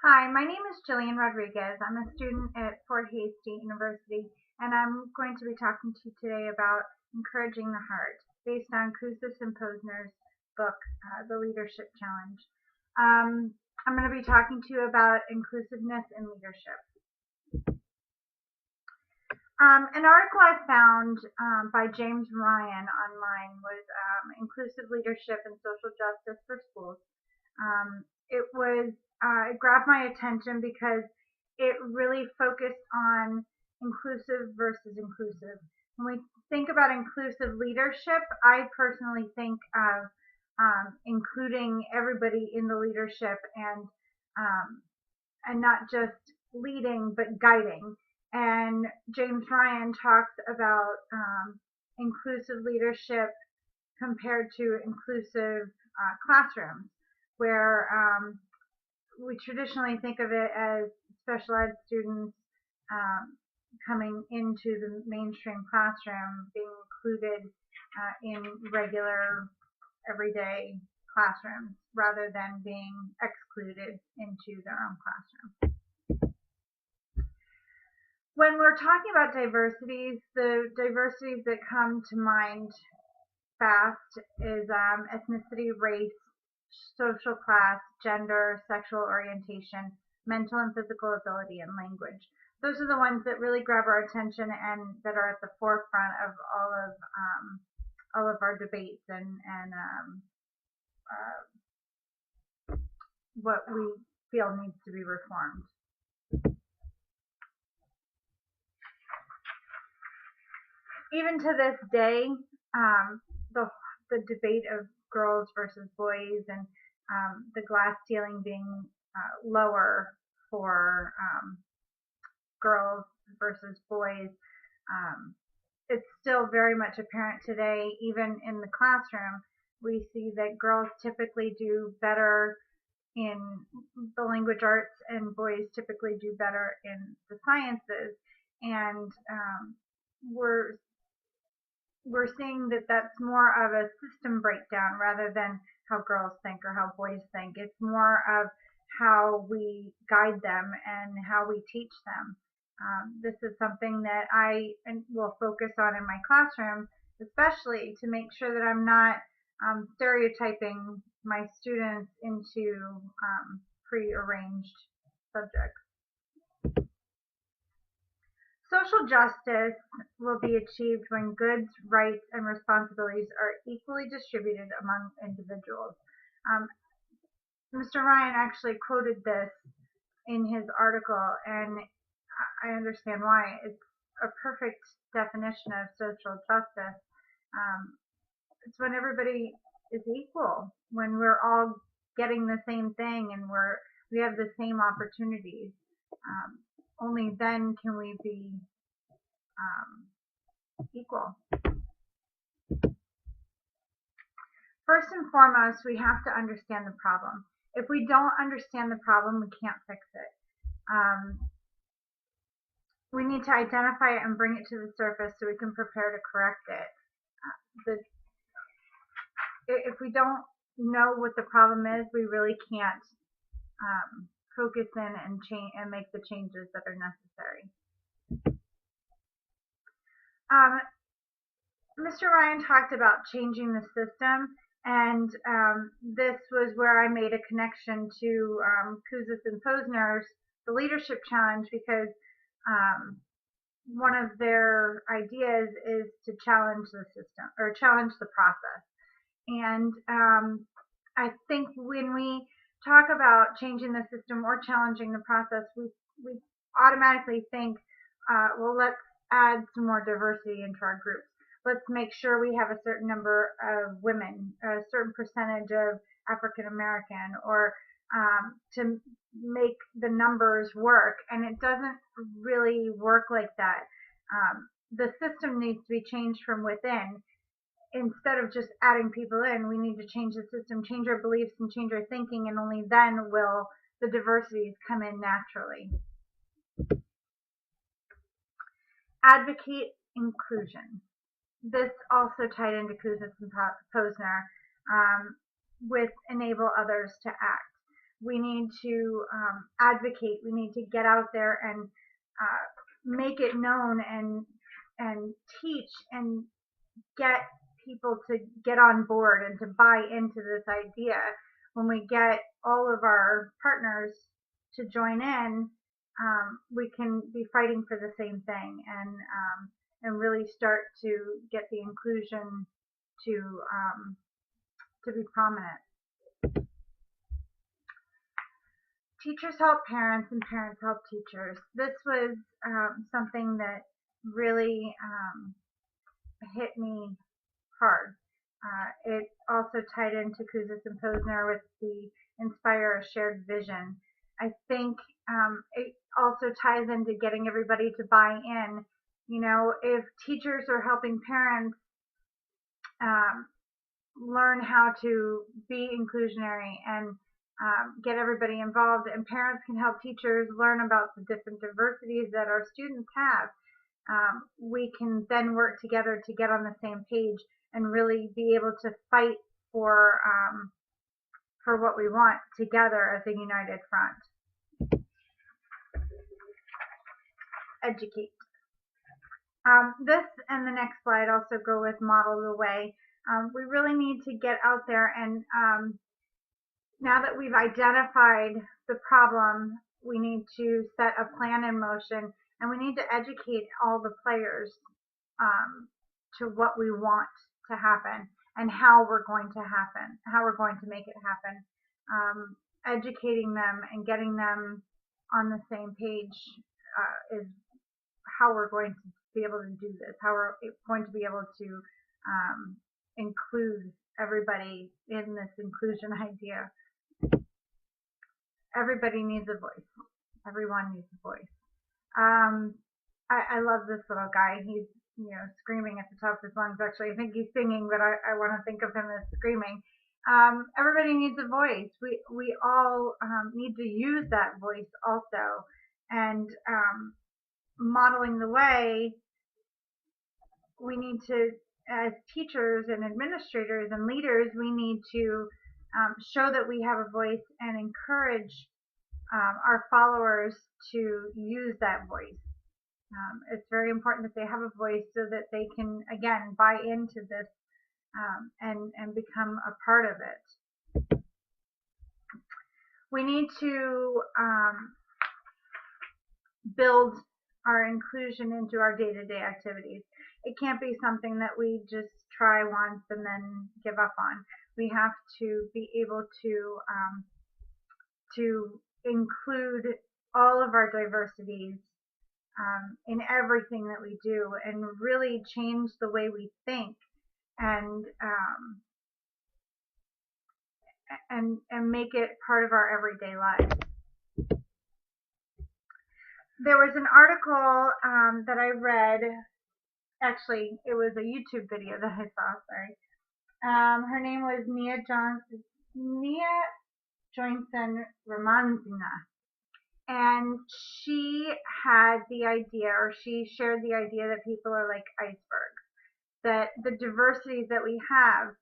Hi, my name is Jillian Rodriguez. I'm a student at Fort Hays State University, and I'm going to be talking to you today about Encouraging the Heart, based on Kouzes and Posner's book, The Leadership Challenge. I'm going to be talking to you about inclusiveness in leadership. An article I found by James Ryan online was Inclusive Leadership and Social Justice for Schools. It grabbed my attention because it really focused on inclusive versus inclusive. When we think about inclusive leadership, I personally think of including everybody in the leadership and not just leading but guiding. And James Ryan talks about inclusive leadership compared to inclusive classrooms, where we traditionally think of it as special ed students coming into the mainstream classroom being included in regular everyday classrooms rather than being excluded into their own classroom. When we're talking about diversities, the diversities that come to mind fast is ethnicity, race, social class, gender, sexual orientation, mental and physical ability, and language. Those are the ones that really grab our attention and that are at the forefront of all of our debates and what we feel needs to be reformed. Even to this day, the debate of girls versus boys and the glass ceiling being lower for girls versus boys, it's still very much apparent today. Even in the classroom, we see that girls typically do better in the language arts and boys typically do better in the sciences. And we're seeing that that's more of a system breakdown rather than how girls think or how boys think. It's more of how we guide them and how we teach them. This is something that I will focus on in my classroom, especially to make sure that I'm not stereotyping my students into prearranged subjects. Social justice will be achieved when goods, rights, and responsibilities are equally distributed among individuals. Mr. Ryan actually quoted this in his article, and I understand why. It's a perfect definition of social justice. It's when everybody is equal, when we're all getting the same thing and we have the same opportunities. Only then can we be equal. First and foremost, we have to understand the problem. If we don't understand the problem, we can't fix it. We need to identify it and bring it to the surface so we can prepare to correct it. If we don't know what the problem is, we really can't focus in and make the changes that are necessary. Mr. Ryan talked about changing the system, and this was where I made a connection to Kouzes and Posner's The Leadership Challenge, because one of their ideas is to challenge the system or challenge the process. And I think when we talk about changing the system or challenging the process, we automatically think, well, let's add some more diversity into our groups. Let's make sure we have a certain number of women, a certain percentage of African American, or to make the numbers work. And it doesn't really work like that. The system needs to be changed from within. Instead of just adding people in, we need to change the system, change our beliefs, and change our thinking, and only then will the diversities come in naturally. Advocate inclusion. This also tied into Kouzes and Posner with enable others to act. we need to advocate. We need to get out there and make it known and teach and get people to get on board and to buy into this idea. When we get all of our partners to join in, we can be fighting for the same thing and really start to get the inclusion to be prominent. Teachers help parents and parents help teachers. This was something that really hit me hard. It also tied into Kouzes and Posner with the Inspire a Shared Vision. I think it also ties into getting everybody to buy in. You know, if teachers are helping parents learn how to be inclusionary and get everybody involved, and parents can help teachers learn about the different diversities that our students have, we can then work together to get on the same page and really be able to fight for what we want together as a united front. Educate. This and the next slide also go with model the way. We really need to get out there and now that we've identified the problem, we need to set a plan in motion and we need to educate all the players to what we want to happen and how we're going to make it happen. Educating them and getting them on the same page is how we're going to be able to do this, how we're going to be able to include everybody in this inclusion idea. Everybody needs a voice. Everyone needs a voice. I love this little guy. He's screaming at the top of his lungs. Actually, I think he's singing, but I want to think of him as screaming. Everybody needs a voice. We all need to use that voice also. And modeling the way, we need to, as teachers and administrators and leaders, we need to show that we have a voice and encourage our followers to use that voice. It's very important that they have a voice so that they can, again, buy into this and become a part of it. We need to build our inclusion into our day-to-day activities. It can't be something that we just try once and then give up on. We have to be able to include all of our diversities in everything that we do and really change the way we think and make it part of our everyday lives. There was an article that I read. Actually, it was a YouTube video that I saw. Sorry. Her name was Nia Johnson Ramanzina, and she had the idea, or she shared the idea that people are like icebergs. That the diversities that we have,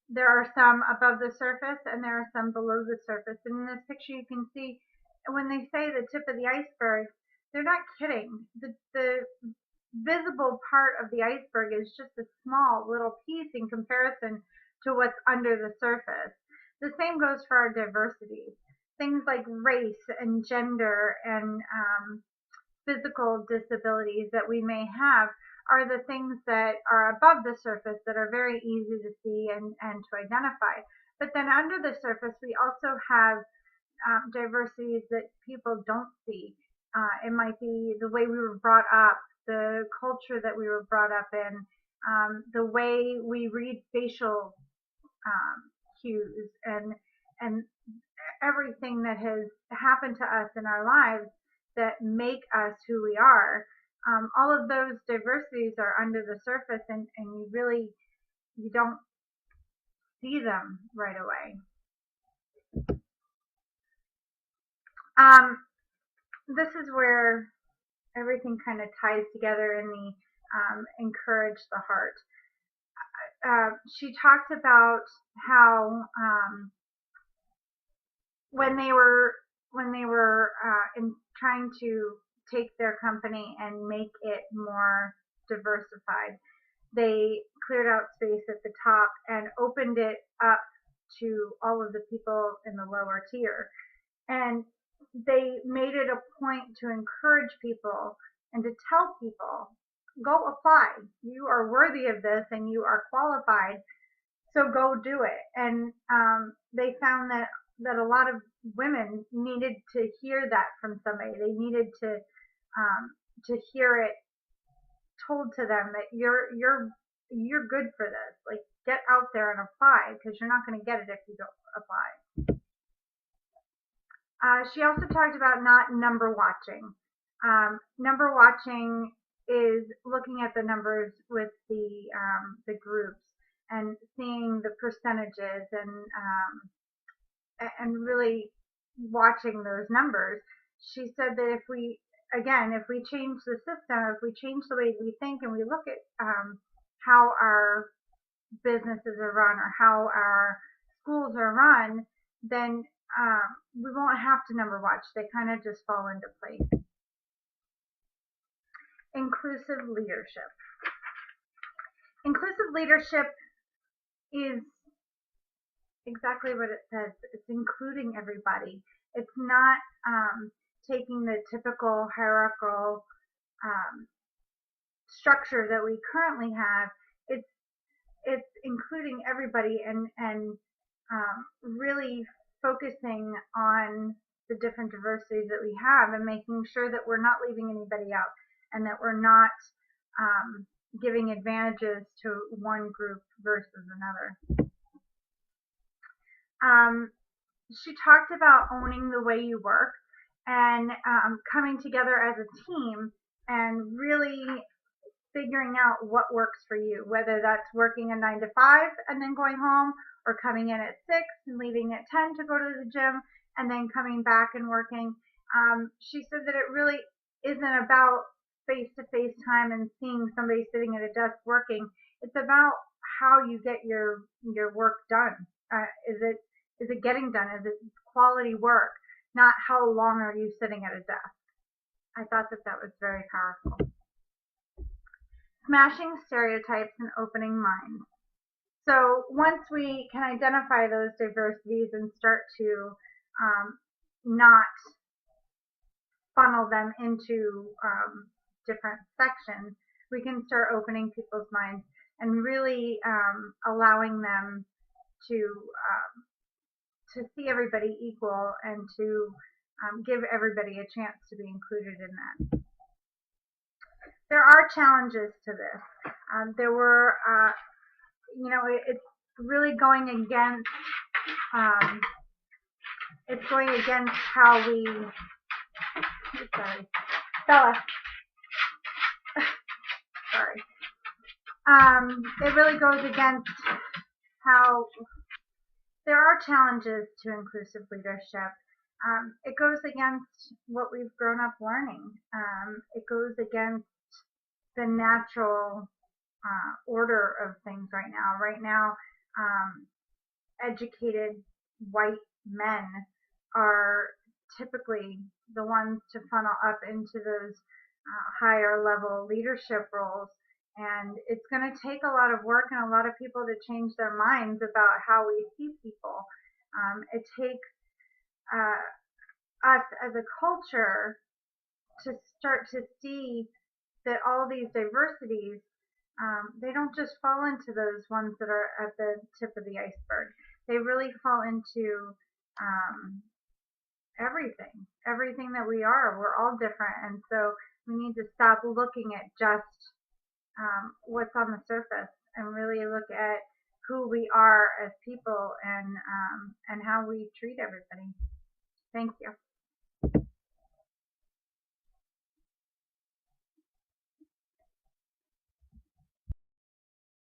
there are some above the surface and there are some below the surface. And in this picture, you can see when they say the tip of the iceberg, they're not kidding. The visible part of the iceberg is just a small little piece in comparison to what's under the surface. The same goes for our diversities. Things like race and gender and physical disabilities that we may have are the things that are above the surface that are very easy to see and to identify. But then under the surface, we also have diversities that people don't see. It might be the way we were brought up, the culture that we were brought up in, the way we read facial cues, and everything that has happened to us in our lives that make us who we are. All of those diversities are under the surface, and you don't see them right away. This is where everything kind of ties together in the Encouarge the Heart. She talked about how when they were in trying to take their company and make it more diversified, they cleared out space at the top and opened it up to all of the people in the lower tier. And they made it a point to encourage people and to tell people, go apply. You are worthy of this and you are qualified, so go do it. And they found that a lot of women needed to hear that from somebody. They needed to hear it told to them that you're good for this. Like, get out there and apply, because you're not going to get it if you don't apply. She also talked about not number watching. Number watching is looking at the numbers with the groups and seeing the percentages and really watching those numbers. She said that if we change the system, if we change the way we think and we look at how our businesses are run or how our schools are run, then we won't have to number watch. They kind of just fall into place. Inclusive leadership. Inclusive leadership is exactly what it says. It's including everybody. It's not taking the typical hierarchical structure that we currently have. It's including everybody and really focusing on the different diversities that we have and making sure that we're not leaving anybody out and that we're not giving advantages to one group versus another. She talked about owning the way you work and coming together as a team and really figuring out what works for you, whether that's working a 9 to 5 and then going home, or coming in at 6 and leaving at 10 to go to the gym and then coming back and working. She said that it really isn't about face-to-face time and seeing somebody sitting at a desk working. It's about how you get your work done. Is it getting done? Is it quality work? Not how long are you sitting at a desk. I thought that was very powerful. Smashing stereotypes and opening minds. So once we can identify those diversities and start to not funnel them into different sections, we can start opening people's minds and really allowing them to see everybody equal and to give everybody a chance to be included in that. There are challenges to this. There were, it's really going against, how we, sorry, Bella, sorry. It really goes against how there are challenges to inclusive leadership. It goes against what we've grown up learning. It goes against the natural order of things right now. Right now, educated white men are typically the ones to funnel up into those higher level leadership roles. And it's going to take a lot of work and a lot of people to change their minds about how we see people. It takes us as a culture to start to see that all these diversities, they don't just fall into those ones that are at the tip of the iceberg. They really fall into everything that we are. We're all different, and so we need to stop looking at just what's on the surface and really look at who we are as people and how we treat everybody. Thank you.